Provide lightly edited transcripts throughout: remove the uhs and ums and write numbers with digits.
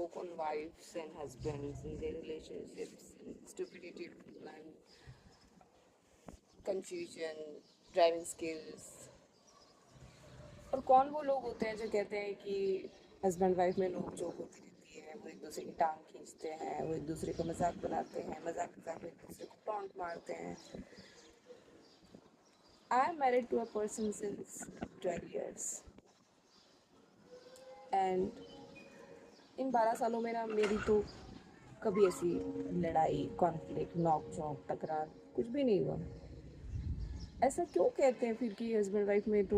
joke on wives and husbands and their relationships, and stupidity and confusion, driving skills. और कौन वो लोग होते हैं जो कहते हैं कि हस्बैंड वाइफ में नोक झोंक होती रहती है, वो एक दूसरे की टांग खींचते हैं, वो एक दूसरे को मजाक बनाते हैं, मजाक मजाक में एक दूसरे को टॉन्ट मारते हैं. I am married to a person since 12 years and इन 12 सालों में ना मेरी तो कभी ऐसी लड़ाई, कॉन्फ्लिक्ट, नोक झोंक, तकरार कुछ भी नहीं हुआ. ऐसा क्यों कहते हैं फिर कि हस्बैंड वाइफ में तो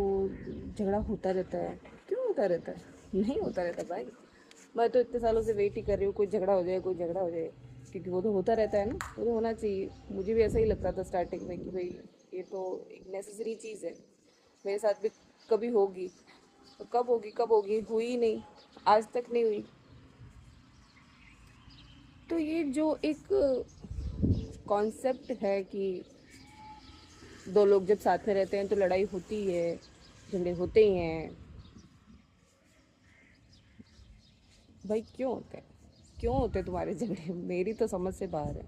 झगड़ा होता रहता है? क्यों होता रहता है? नहीं होता रहता भाई. मैं तो इतने सालों से वेट ही कर रही हूँ कोई झगड़ा हो जाए, कोई झगड़ा हो जाए, क्योंकि वो तो होता रहता है ना, वो तो होना चाहिए. मुझे भी ऐसा ही लगता था स्टार्टिंग में कि भाई ये तो एक नेसेसरी चीज़ है, मेरे साथ भी कभी होगी. तो कब होगी, कब होगी, हुई ही नहीं, आज तक नहीं हुई. तो ये जो एक कॉन्सेप्ट है कि दो लोग जब साथ में रहते हैं तो लड़ाई होती है, झगड़े होते ही हैं. भाई क्यों होते हैं? क्यों होते हैं तुम्हारे झगड़े? मेरी तो समझ से बाहर है.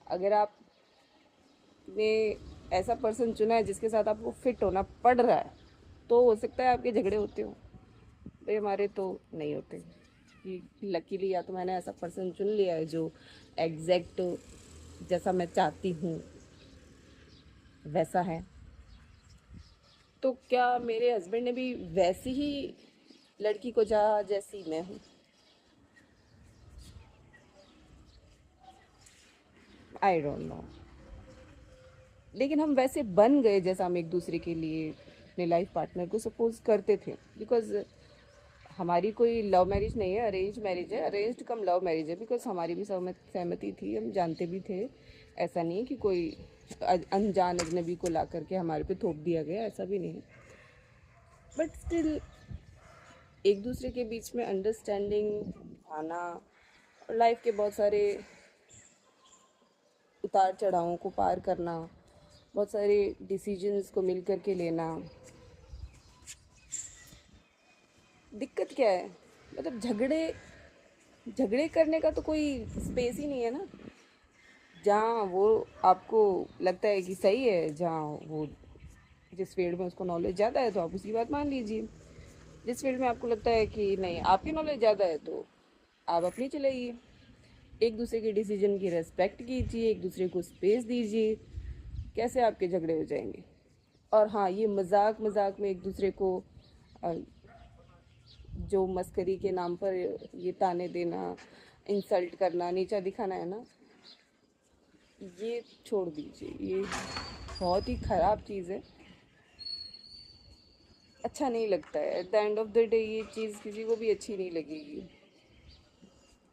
अगर आपने ऐसा पर्सन चुना है जिसके साथ आपको फिट होना पड़ रहा है तो हो सकता है आपके झगड़े होते हो. भाई हमारे तो नहीं होते. कि लकीली या तो मैंने ऐसा पर्सन चुन लिया है जो एग्जैक्ट जैसा मैं चाहती हूँ वैसा है. तो क्या मेरे हस्बैंड ने भी वैसी ही लड़की को चाहा जैसी मैं हूँ? I don't know. लेकिन हम वैसे बन गए जैसा हम एक दूसरे के लिए अपने लाइफ पार्टनर को सपोज करते थे. बिकॉज हमारी कोई लव मैरिज नहीं है, अरेंज मैरिज है. अरेंज्ड कम लव मैरिज है, बिकॉज हमारी भी सहमति थी, हम जानते भी थे. ऐसा नहीं है कि कोई अनजान अजनबी को ला करके हमारे पे थोप दिया गया, ऐसा भी नहीं. बट स्टिल एक दूसरे के बीच में अंडरस्टैंडिंग आना और लाइफ के बहुत सारे उतार चढ़ावों को पार करना, बहुत सारे डिसीजंस को मिल करके लेना. दिक्कत क्या है? मतलब झगड़े झगड़े करने का तो कोई स्पेस ही नहीं है ना. जहाँ वो आपको लगता है कि सही है, जहाँ वो जिस फील्ड में उसको नॉलेज ज़्यादा है तो आप उसकी बात मान लीजिए. जिस फील्ड में आपको लगता है कि नहीं आपकी नॉलेज ज़्यादा है तो आप अपनी चलाइए. एक दूसरे के डिसीजन की रेस्पेक्ट कीजिए, एक दूसरे को स्पेस दीजिए. कैसे आपके झगड़े हो जाएंगे? और हाँ, ये मजाक मजाक में एक दूसरे को अ, जो मस्करी के नाम पर ये ताने देना, इंसल्ट करना, नीचा दिखाना है ना, ये छोड़ दीजिए. ये बहुत ही ख़राब चीज़ है. अच्छा नहीं लगता है. At the end of the day ये चीज़ किसी को भी अच्छी नहीं लगेगी.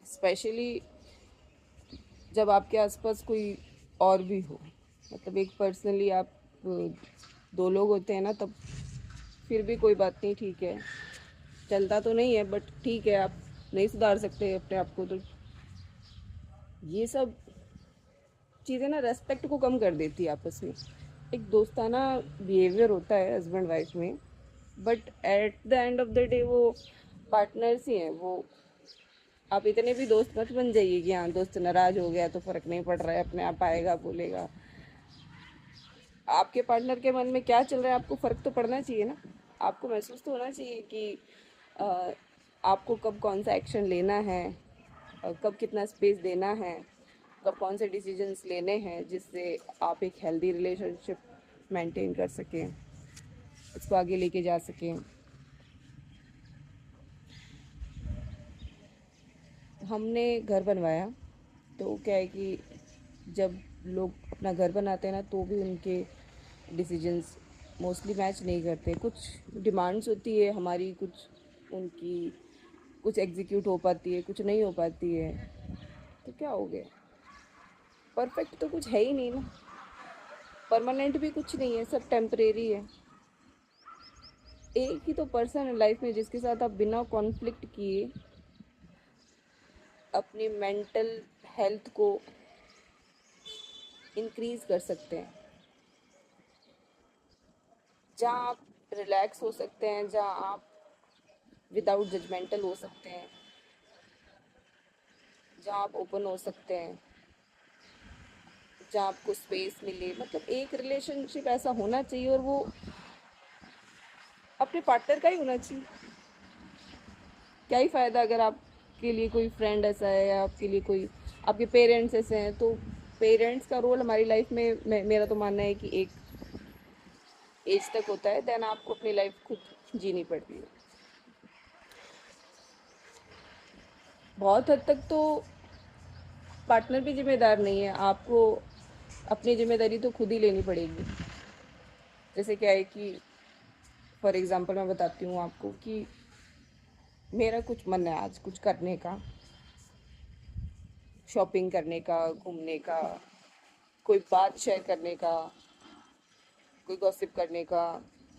स्पेशली जब आपके आसपास कोई और भी हो. मतलब एक पर्सनली आप दो लोग होते हैं ना, तब फिर भी कोई बात नहीं, ठीक है, चलता तो नहीं है बट ठीक है, आप नहीं सुधार सकते अपने आप को. तो ये सब चीज़ें ना रेस्पेक्ट को कम कर देती है आपस में. एक दोस्ताना बिहेवियर होता है हस्बैंड वाइफ में, but at the end of the day वो पार्टनर्स ही हैं. वो आप इतने भी दोस्त मत बन जाइए कि हाँ दोस्त नाराज हो गया तो फ़र्क नहीं पड़ रहा है, अपने आप आएगा बोलेगा. आपके पार्टनर के मन में क्या चल रहा है आपको फ़र्क तो पड़ना चाहिए ना. आपको महसूस तो होना चाहिए कि अ, आपको कब कौन सा एक्शन लेना है, कब कितना स्पेस देना है, कब कौन से डिसीजंस लेने हैं जिससे आप एक हेल्दी रिलेशनशिप मेंटेन कर सकें, इसको आगे लेके जा सकें. हमने घर बनवाया तो क्या है कि जब लोग अपना घर बनाते हैं ना तो भी उनके डिसीजंस मोस्टली मैच नहीं करते. कुछ डिमांड्स होती है हमारी, कुछ उनकी, कुछ एग्जीक्यूट हो पाती है, कुछ नहीं हो पाती है. तो क्या हो गया? परफेक्ट तो कुछ है ही नहीं ना. परमानेंट भी कुछ नहीं है, सब टेम्परेरी है. एक ही तो पर्सन है लाइफ में जिसके साथ आप बिना कॉन्फ्लिक्ट किए अपनी मेंटल हेल्थ को इंक्रीज कर सकते हैं. जहाँ आप रिलैक्स हो सकते हैं, जहाँ आप विदाउट जजमेंटल हो सकते हैं. जहाँ आप ओपन हो सकते हैं, जहाँ आपको स्पेस मिले। मतलब एक रिलेशनशिप ऐसा होना चाहिए, और वो अपने पार्टनर का ही होना चाहिए। क्या ही फ़ायदा अगर आपके लिए कोई फ्रेंड ऐसा है, या आपके लिए कोई आपके पेरेंट्स ऐसे हैं। तो पेरेंट्स का रोल हमारी लाइफ में, मेरा तो मानना है कि एक एज तक होता है, देन आपको अपनी लाइफ खुद जीनी पड़ती है। बहुत हद तक तो पार्टनर भी जिम्मेदार नहीं है, आपको अपनी जिम्मेदारी तो खुद ही लेनी पड़ेगी। जैसे क्या है कि फॉर एग्जांपल मैं बताती हूँ आपको कि मेरा कुछ मन है आज कुछ करने का, शॉपिंग करने का, घूमने का, कोई बात शेयर करने का, कोई गॉसिप करने का,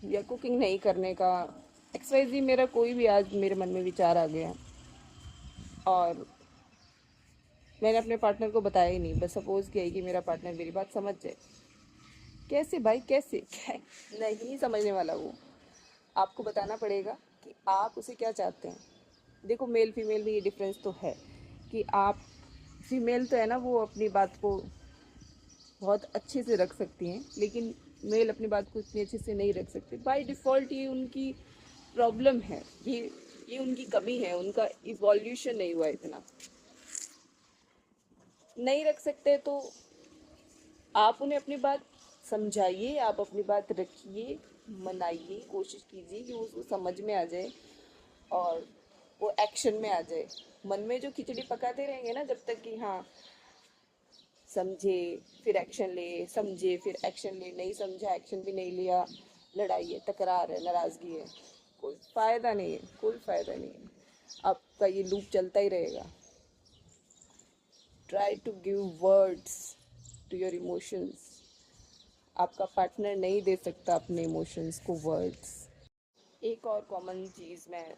या कुकिंग नहीं करने का। XYZ मेरा कोई भी आज मेरे मन में विचार आ गया, और मैंने अपने पार्टनर को बताया ही नहीं, बस सपोज़ किया है कि मेरा पार्टनर मेरी बात समझ जाए। कैसे भाई, कैसे? नहीं समझने वाला वो। आपको बताना पड़ेगा कि आप उसे क्या चाहते हैं। देखो, मेल फीमेल में ये डिफरेंस तो है कि आप फीमेल तो है ना, वो अपनी बात को बहुत अच्छे से रख सकती हैं, लेकिन मेल अपनी बात को इतनी अच्छे से नहीं रख सकते। बाय डिफ़ॉल्ट ये उनकी प्रॉब्लम है, ये उनकी कमी है, उनका इवोल्यूशन नहीं हुआ इतना। नहीं रख सकते तो आप उन्हें अपनी बात समझाइए, आप अपनी बात रखिए, मनाइए, कोशिश कीजिए कि वो उसको समझ में आ जाए और वो एक्शन में आ जाए। मन में जो खिचड़ी पकाते रहेंगे ना जब तक कि हाँ समझे फिर एक्शन ले, समझे फिर एक्शन ले, नहीं समझा एक्शन भी नहीं लिया, लड़ाई है, तकरार है, नाराज़गी है, कोई फ़ायदा नहीं है, कोई फ़ायदा नहीं है। आपका ये लूप चलता ही रहेगा। Try to give words to your emotions. आपका पार्टनर नहीं दे सकता अपने इमोशंस को वर्ड्स। एक और कॉमन चीज़ मैं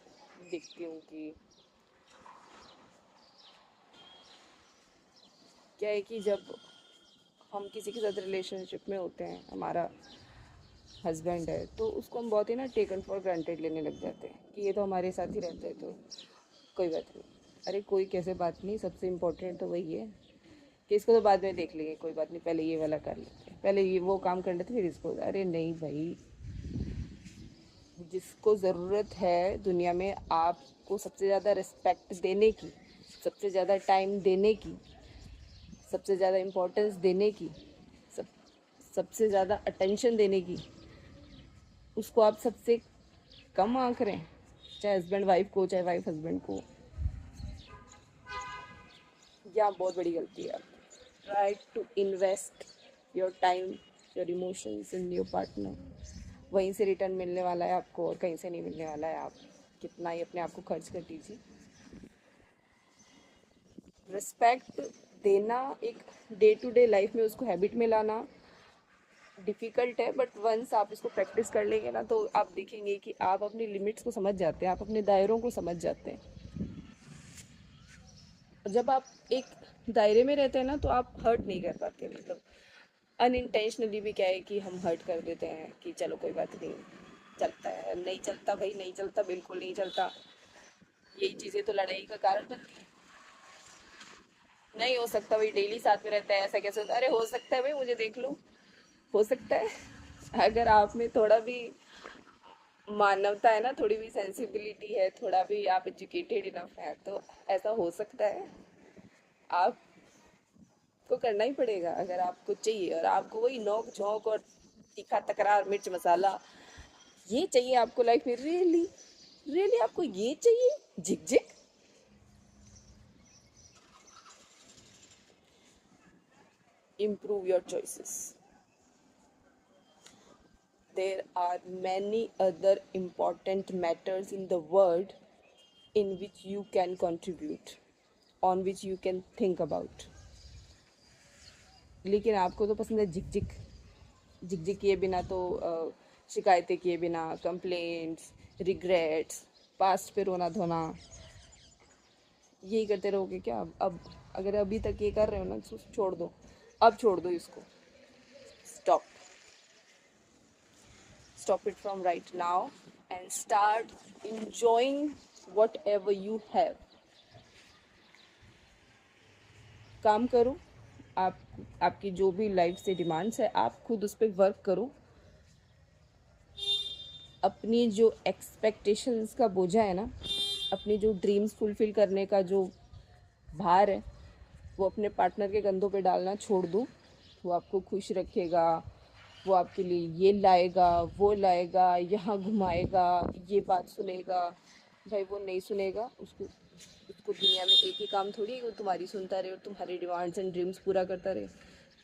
देखती हूँ कि क्या है कि जब हम किसी के साथ रिलेशनशिप में होते हैं, हमारा हस्बैंड है, तो उसको हम बहुत ही ना टेकन फॉर ग्रांटेड लेने लग जाते हैं कि ये तो हमारे साथ ही रहता है, तो कोई बात नहीं। अरे कोई कैसे बात नहीं, सबसे इम्पोर्टेंट तो वही है कि इसको तो बाद में देख लेंगे, कोई बात नहीं, पहले ये वाला कर लेते हैं, पहले ये वो काम कर लेते फिर इसको। अरे नहीं भाई, जिसको ज़रूरत है दुनिया में आपको सबसे ज़्यादा रिस्पेक्ट देने की, सबसे ज़्यादा टाइम देने की, सबसे ज़्यादा इम्पोर्टेंस देने की, सब सबसे ज़्यादा अटेंशन देने की, उसको आप सबसे कम आंक रहे हैं। चाहे हस्बैंड वाइफ को, चाहे वाइफ हस्बैंड को। यह बहुत बड़ी गलती है। Try to invest your time, your emotions in your partner. वहीं से रिटर्न मिलने वाला है आपको, और कहीं से नहीं मिलने वाला है। आप कितना ही अपने आप को खर्च कर दीजिए। रिस्पेक्ट देना एक डे टू डे लाइफ में उसको हैबिट में लाना डिफ़िकल्ट है, बट वंस आप इसको प्रैक्टिस कर लेंगे ना, तो आप देखेंगे कि आप अपनी लिमिट्स को समझ जाते हैं, आप अपने दायरों को समझ जाते हैं। और जब आप एक दायरे में रहते हैं ना, तो आप हर्ट नहीं कर पाते। मतलब अनइंटेंशनली भी क्या है कि हम हर्ट कर देते हैं कि चलो कोई बात नहीं, चलता है, नहीं चलता भाई, नहीं चलता, बिल्कुल नहीं चलता। यही चीज़ें तो लड़ाई का कारण बनती है। नहीं हो सकता भाई, डेली साथ में रहता है, ऐसा कैसे होता है? अरे हो सकता है भाई, मुझे देख लो, हो सकता है। अगर आप में थोड़ा भी मानवता है ना, थोड़ी भी सेंसिबिलिटी है, थोड़ा भी आप एजुकेटेड इनफ है, तो ऐसा हो सकता है। आपको करना ही पड़ेगा अगर आपको चाहिए, और आपको वही नोक झोंक और तीखा तकरार, मिर्च मसाला ये चाहिए आपको लाइफ में। रियली रियली आपको ये चाहिए? झिक झिक। Improve your choices. There are many other important matters in the world in which you can contribute, on which you can think about. लेकिन आपको तो पसंद है झिक झिक किए बिना, तो शिकायतें किए बिना, कंप्लेंट्स, रिग्रेट्स, पास्ट पे रोना धोना, यही करते रहोगे क्या? अब अगर अभी तक ये कर रहे हो ना, तो छोड़ दो, अब छोड़ दो इसको। Stop, stop it from right now and start enjoying whatever you have. काम करो, आप आपकी जो भी लाइफ से डिमांड्स है आप खुद उस पर वर्क करो। अपनी जो एक्सपेक्टेशंस का बोझा है ना, अपनी जो ड्रीम्स फुलफिल करने का जो भार है, वो अपने पार्टनर के कंधों पे डालना छोड़ दो। वो आपको खुश रखेगा, वो आपके लिए ये लाएगा, वो लाएगा, यहाँ घुमाएगा, ये बात सुनेगा। भाई वो नहीं सुनेगा, उसको उसको दुनिया में एक ही काम थोड़ी है कि वो तुम्हारी सुनता रहे और तुम्हारे डिमांड्स एंड ड्रीम्स पूरा करता रहे।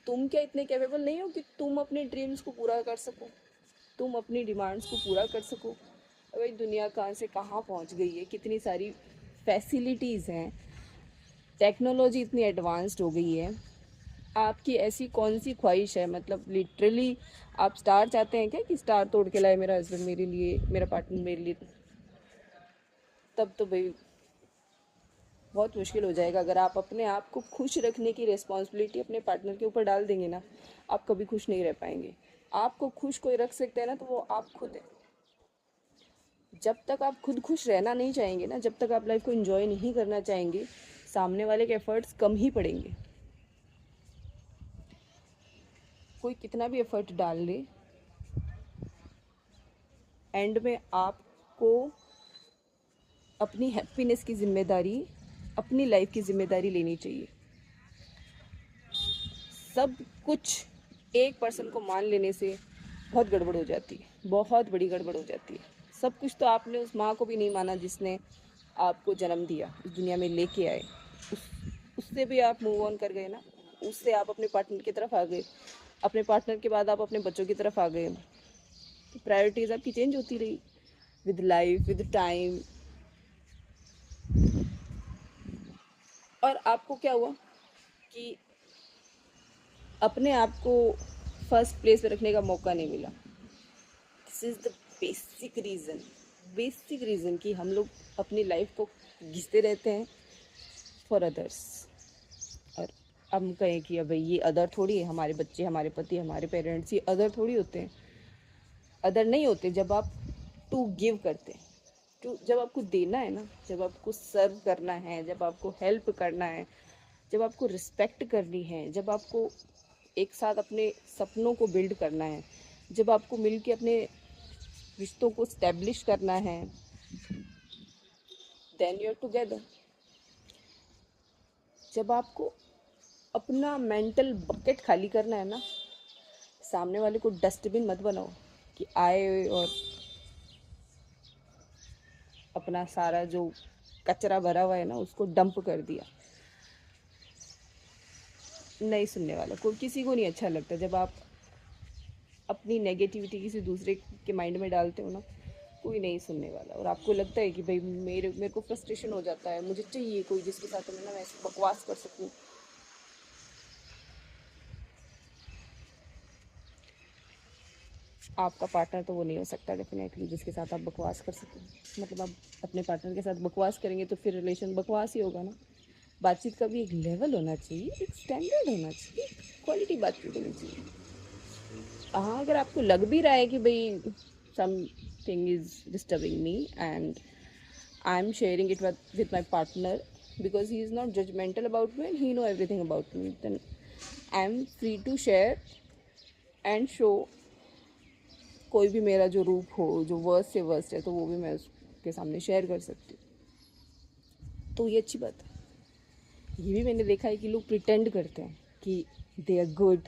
तुम क्या इतने कैपेबल नहीं हो कि तुम अपने ड्रीम्स को पूरा कर सको, तुम अपनी डिमांड्स को पूरा कर सको? भाई दुनिया कहाँ से कहाँ पहुँच गई है, कितनी सारी फैसिलिटीज़ हैं, टेक्नोलॉजी इतनी एडवांस्ड हो गई है। आपकी ऐसी कौन सी ख्वाहिश है, मतलब लिटरली आप स्टार चाहते हैं क्या कि स्टार तोड़ के लाए मेरा हस्बैंड मेरे लिए, मेरा पार्टनर मेरे लिए? तब तो भाई बहुत मुश्किल हो जाएगा। अगर आप अपने आप को खुश रखने की रिस्पॉन्सिबिलिटी अपने पार्टनर के ऊपर डाल देंगे ना, आप कभी खुश नहीं रह पाएंगे। आपको खुश कोई रख सकता है ना, तो वो आप खुद है। जब तक आप खुद खुश रहना नहीं चाहेंगे ना, जब तक आप लाइफ को एंजॉय नहीं करना चाहेंगे, सामने वाले के एफर्ट्स कम ही पड़ेंगे। कोई कितना भी एफर्ट डाल ले, एंड में आपको अपनी हैप्पीनेस की जिम्मेदारी, अपनी लाइफ की जिम्मेदारी लेनी चाहिए। सब कुछ एक पर्सन को मान लेने से बहुत गड़बड़ हो जाती है, बहुत बड़ी गड़बड़ हो जाती है। सब कुछ तो आपने उस माँ को भी नहीं माना जिसने आपको जन्म दिया, इस दुनिया में लेके आए। उससे भी आप मूव ऑन कर गए ना, उससे आप अपने पार्टनर की तरफ आ गए, अपने पार्टनर के बाद आप अपने बच्चों की तरफ आ गए। तो प्रायोरिटीज़ आपकी चेंज होती रही विद लाइफ, विद टाइम। और आपको क्या हुआ कि अपने आप को फर्स्ट प्लेस पे रखने का मौका नहीं मिला। This is the basic reason कि हम लोग अपनी लाइफ को घिसते रहते हैं फॉर अदर्स। और हम कहें कि अब ये अदर थोड़ी है, हमारे बच्चे, हमारे पति, हमारे पेरेंट्स, ये अदर थोड़ी होते हैं। अदर नहीं होते जब आप टू गिव करते हैं, टू, जब आपको देना है ना, जब आपको सर्व करना है, जब आपको हेल्प करना है, जब आपको रिस्पेक्ट करनी है, जब आपको एक साथ अपने सपनों को बिल्ड करना है, जब आपको मिल के अपने रिश्तों को स्टैब्लिश करना है, देन यू आर टुगेदर। जब आपको अपना मेंटल बकेट खाली करना है ना, सामने वाले को डस्टबिन मत बनाओ कि आए और अपना सारा जो कचरा भरा हुआ है ना उसको डंप कर दिया। नहीं सुनने वाला कोई, किसी को नहीं अच्छा लगता जब आप अपनी नेगेटिविटी किसी दूसरे के माइंड में डालते हो ना, कोई नहीं सुनने वाला। और आपको लगता है कि भाई मेरे को फ्रस्ट्रेशन हो जाता है, मुझे चाहिए कोई जिसके साथ मैं ना ऐसे बकवास कर सकूं। आपका पार्टनर तो वो नहीं हो सकता डेफिनेटली जिसके साथ आप बकवास कर सकें। मतलब आप अपने पार्टनर के साथ बकवास करेंगे तो फिर रिलेशन बकवास ही होगा ना। बातचीत का भी एक लेवल होना चाहिए, एक स्टैंडर्ड होना चाहिए, क्वालिटी बातचीत होनी चाहिए। हाँ, अगर आपको लग भी रहा है कि भाई something is disturbing me and I am sharing it with my partner because he is not judgmental about me and he know everything about me, then I am free to share and show। कोई भी मेरा जो रूप हो जो worst से worst है तो वो भी मैं उसके सामने शेयर कर सकती हूँ। तो ये अच्छी बात है। ये भी मैंने देखा है कि लोग प्रिटेंड करते हैं कि they are good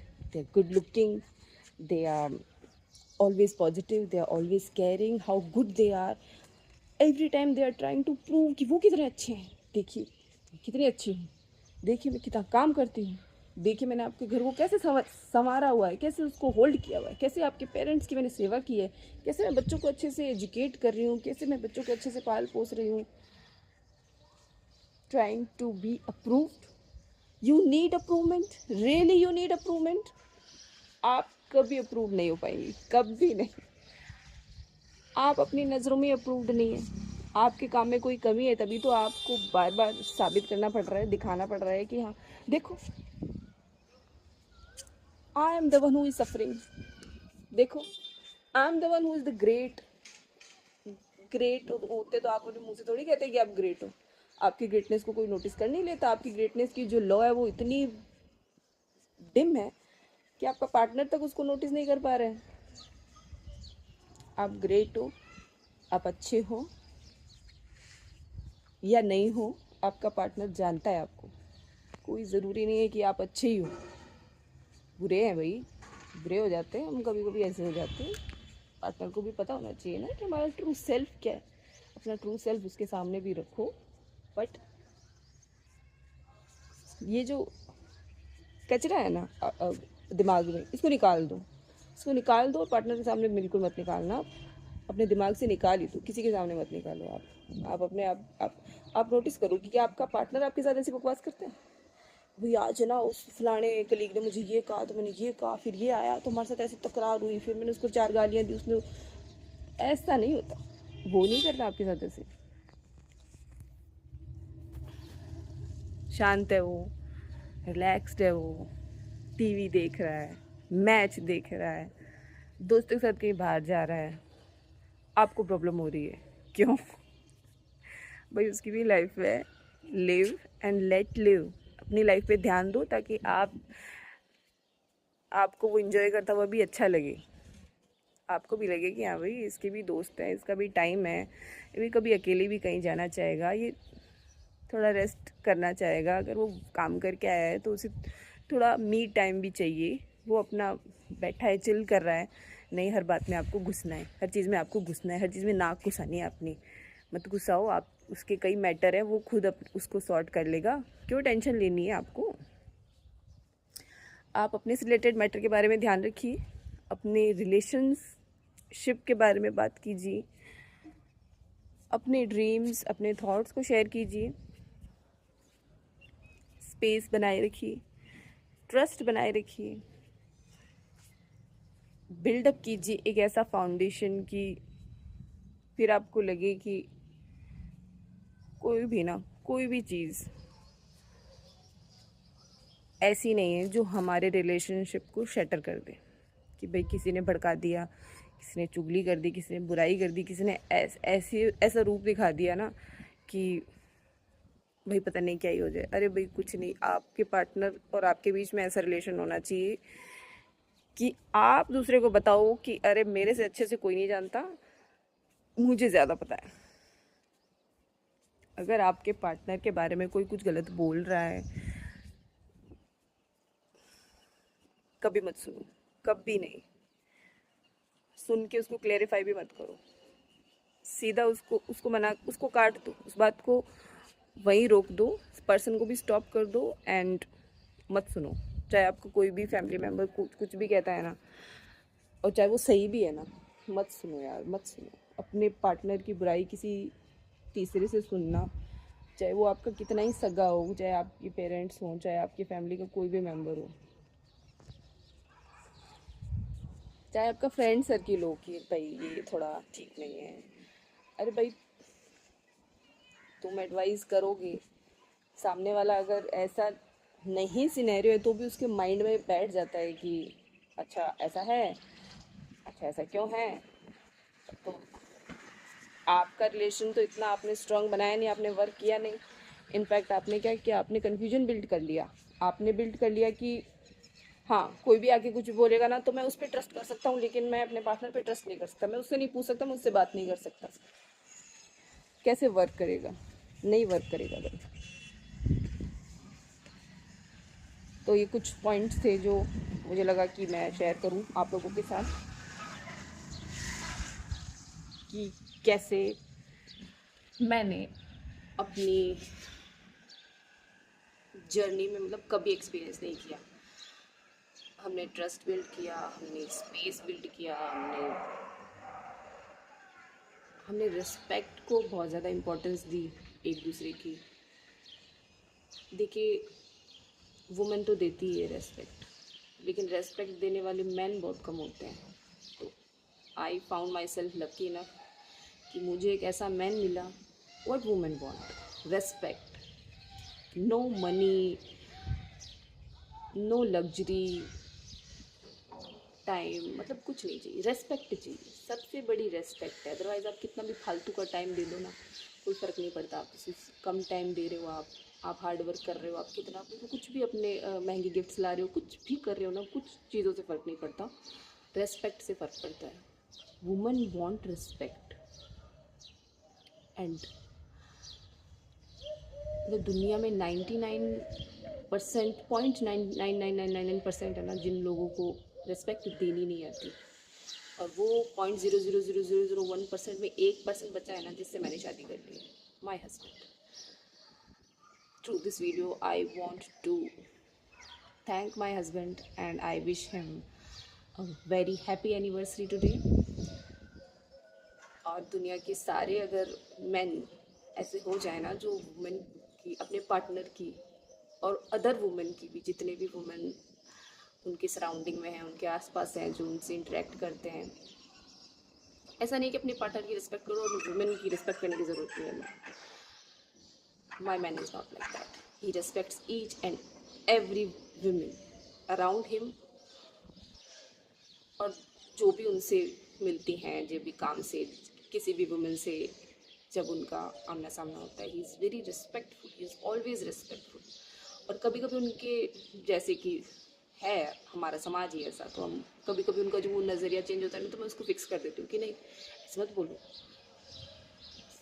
looking, they are always positive, they are always caring how good they are. Every time they are trying to prove कि वो कितने अच्छे हैं। देखिए कितनी अच्छी हूँ, देखिए मैं कितना काम करती हूँ, देखिए मैंने आपके घर को कैसे संवारा हुआ है, कैसे उसको होल्ड किया हुआ है, कैसे आपके पेरेंट्स की मैंने सेवा की है, कैसे मैं बच्चों को अच्छे से एजुकेट कर रही हूँ, कैसे मैं बच्चों को अच्छे से पाल पोस रही हूँ। Trying to be approved. You need approvement, really you need approvement. आप कभी अप्रूव नहीं हो पाएंगी, कभी नहीं। आप अपनी नज़रों में अप्रूव्ड नहीं है। आपके काम में कोई कमी है तभी तो आपको बार बार साबित करना पड़ रहा है, दिखाना पड़ रहा है कि हाँ देखो I am the one who is suffering, देखो I am the one who is the great. Great होते तो आप अपने मुंह से थोड़ी कहते कि आप ग्रेट हो। आपकी ग्रेटनेस को कोई नोटिस कर नहीं लेता। आपकी ग्रेटनेस की जो लॉ है वो इतनी डिम है कि आपका पार्टनर तक उसको नोटिस नहीं कर पा रहे हैं। आप ग्रेट हो, आप अच्छे हो या नहीं हो, आपका पार्टनर जानता है आपको। कोई ज़रूरी नहीं है कि आप अच्छे ही हो, बुरे हैं भाई, बुरे हो जाते हैं हम, कभी कभी ऐसे हो जाते हैं। पार्टनर को भी पता होना चाहिए ना कि हमारा ट्रू सेल्फ क्या है। अपना ट्रू सेल्फ उसके सामने भी रखो। बट ये जो कचरा है ना दिमाग में, इसको निकाल दो, इसको निकाल दो। और पार्टनर के सामने बिल्कुल मत निकालना, अपने दिमाग से निकाल ही दो, किसी के सामने मत निकालो। आप अपने आप नोटिस करो कि क्या आपका पार्टनर आपके साथ ऐसी बकवास करते हैं। भाई आज ना उस फलाने कलीग ने मुझे ये कहा, तो मैंने ये कहा, फिर ये आया तो हमारे साथ ऐसी तकरार हुई, फिर मैंने उसको 4 गालियाँ दी, उसने। ऐसा नहीं होता, वो नहीं करता आपके साथ ऐसे। शांत है वो, रिलैक्स्ड है वो, टीवी देख रहा है, मैच देख रहा है, दोस्तों के साथ कहीं बाहर जा रहा है। आपको प्रॉब्लम हो रही है, क्यों? भाई उसकी भी लाइफ है, लिव एंड लेट लिव। अपनी लाइफ पे ध्यान दो ताकि आपको वो इंजॉय करता हुआ भी अच्छा लगे। आपको भी लगे कि हाँ भाई इसके भी दोस्त हैं, इसका भी टाइम है, ये भी कभी अकेले भी कहीं जाना चाहेगा, ये थोड़ा रेस्ट करना चाहेगा। अगर वो काम करके आया है तो उसे थोड़ा मी टाइम भी चाहिए। वो अपना बैठा है, चिल कर रहा है, नहीं हर बात में आपको घुसना है, हर चीज़ में आपको घुसना है, हर चीज़ में नाक घुसानी है अपनी। मत गुस्साओ आप, उसके कई मैटर है, वो खुद उसको सॉर्ट कर लेगा। क्यों टेंशन लेनी है आपको? आप अपने से रिलेटेड मैटर के बारे में ध्यान रखिए, अपने रिलेशनशिप के बारे में बात कीजिए, अपने ड्रीम्स, अपने थॉट्स को शेयर कीजिए, स्पेस बनाए रखिए, ट्रस्ट बनाए रखिए, बिल्डअप कीजिए एक ऐसा फाउंडेशन कि फिर आपको लगे कि कोई भी चीज़ ऐसी नहीं है जो हमारे रिलेशनशिप को शटर कर दे। कि भाई किसी ने भड़का दिया, किसी ने चुगली कर दी, किसी ने बुराई कर दी, किसी ने ऐसा रूप दिखा दिया ना कि भाई पता नहीं क्या ही हो जाए। अरे भाई कुछ नहीं, आपके पार्टनर और आपके बीच में ऐसा रिलेशन होना चाहिए कि आप दूसरे को बताओ कि अरे मेरे से अच्छे से कोई नहीं जानता, मुझे ज़्यादा पता है। अगर आपके पार्टनर के बारे में कोई कुछ गलत बोल रहा है, कभी मत सुनो, कभी नहीं। सुन के उसको क्लेरिफाई भी मत करो, सीधा उसको काट दो, उस बात को वहीं रोक दो, पर्सन को भी स्टॉप कर दो एंड मत सुनो। चाहे आपको कोई भी फैमिली मेम्बर कुछ भी कहता है ना, और चाहे वो सही भी है ना, मत सुनो यार, मत सुनो। अपने पार्टनर की बुराई किसी तीसरे से सुनना, चाहे वो आपका कितना ही सगा हो, चाहे आपके पेरेंट्स हों, चाहे आपकी फैमिली का कोई भी मेम्बर हो, चाहे आपका फ्रेंड सर्किल हो कि भाई ये थोड़ा ठीक नहीं है। अरे भाई तुम एडवाइस करोगे, सामने वाला अगर ऐसा नहीं सिनेरियो है तो भी उसके माइंड में बैठ जाता है कि अच्छा ऐसा है, अच्छा ऐसा क्यों है। तो आपका रिलेशन तो इतना आपने स्ट्रांग बनाया नहीं, आपने वर्क किया नहीं। इनफैक्ट आपने क्या किया, आपने कन्फ्यूजन बिल्ड कर लिया। आपने बिल्ड कर लिया कि हाँ कोई भी आके कुछ बोलेगा ना तो मैं उस पर ट्रस्ट कर सकता हूँ, लेकिन मैं अपने पार्टनर पे ट्रस्ट नहीं कर सकता, मैं उससे नहीं पूछ सकता, मैं उससे बात नहीं कर सकता। कैसे वर्क करेगा? नहीं वर्क करेगा भाई। तो ये कुछ पॉइंट्स थे जो मुझे लगा कि मैं शेयर करूं आप लोगों के साथ कि कैसे मैंने अपनी जर्नी में मतलब कभी एक्सपीरियंस नहीं किया। हमने ट्रस्ट बिल्ड किया, हमने स्पेस बिल्ड किया, हमने रिस्पेक्ट को बहुत ज़्यादा इम्पोर्टेंस दी एक दूसरे की। देखिए वुमेन तो देती है रेस्पेक्ट, लेकिन रेस्पेक्ट देने वाले मैन बहुत कम होते हैं। तो I found myself lucky enough कि मुझे एक ऐसा मैन मिला। What women want? Respect, no money, no luxury time, मतलब कुछ नहीं चाहिए, रेस्पेक्ट चाहिए। सबसे बड़ी रेस्पेक्ट है। अदरवाइज़ आप कितना भी फालतू का टाइम दे दो ना, कोई फ़र्क नहीं पड़ता। आप कम टाइम दे रहे हो, आप हार्ड वर्क कर रहे हो, आप कितना कुछ भी अपने महंगे गिफ्ट्स ला रहे हो, कुछ भी कर रहे हो ना, कुछ चीज़ों से फ़र्क नहीं पड़ता, रेस्पेक्ट से फ़र्क पड़ता है। Women want respect. एंड मतलब दुनिया में 99% 0.99999% है ना जिन लोगों को रिस्पेक्ट देनी नहीं आती, और वो 0.0000001% में 1% बचा है ना जिससे मैंने शादी कर ली है, my husband. Through this video I want to thank my husband and I wish him a very happy anniversary today। और दुनिया के सारे अगर मेन ऐसे हो जाए ना जो वुमेन की, अपने पार्टनर की और अदर वुमेन की भी, जितने भी वुमेन उनके सराउंडिंग में हैं, उनके आसपास हैं, जो उनसे इंटरेक्ट करते हैं, ऐसा नहीं कि अपने पार्टनर की रिस्पेक्ट करो और वुमेन की रिस्पेक्ट करने की ज़रूरत नहीं है। My man is not like that. He respects each and every women around him, और जो भी उनसे मिलती हैं, जो भी काम से, किसी भी वुमेन से जब उनका आमना सामना होता है, he is very respectful, he is always respectful. और कभी कभी उनके, जैसे कि है हमारा समाज ही ऐसा, तो हम कभी कभी उनका जो वो नज़रिया चेंज होता है ना, तो मैं उसको फिक्स कर देती हूँ कि नहीं, ऐसे मत बोलो,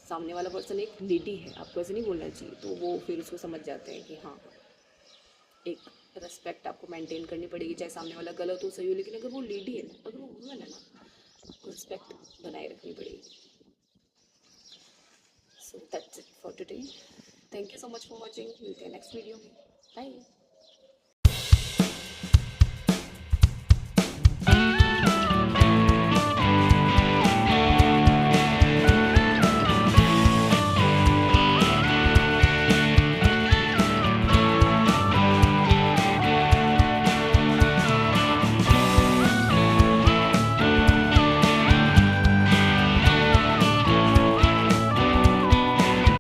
सामने वाला पर्सन एक लेडी है, आपको ऐसे नहीं बोलना चाहिए। तो वो फिर उसको समझ जाते हैं कि हाँ, एक रेस्पेक्ट आपको मेंटेन करनी पड़ेगी, चाहे सामने वाला गलत हो, सही हो, लेकिन अगर वो लेडी है ना, अगर वो वुमन है ना, आपको रिस्पेक्ट बनाए रखनी पड़ेगी। So that's it for today. Thank you so much for watching. मिलते हैं नेक्स्ट वीडियो में। बाय।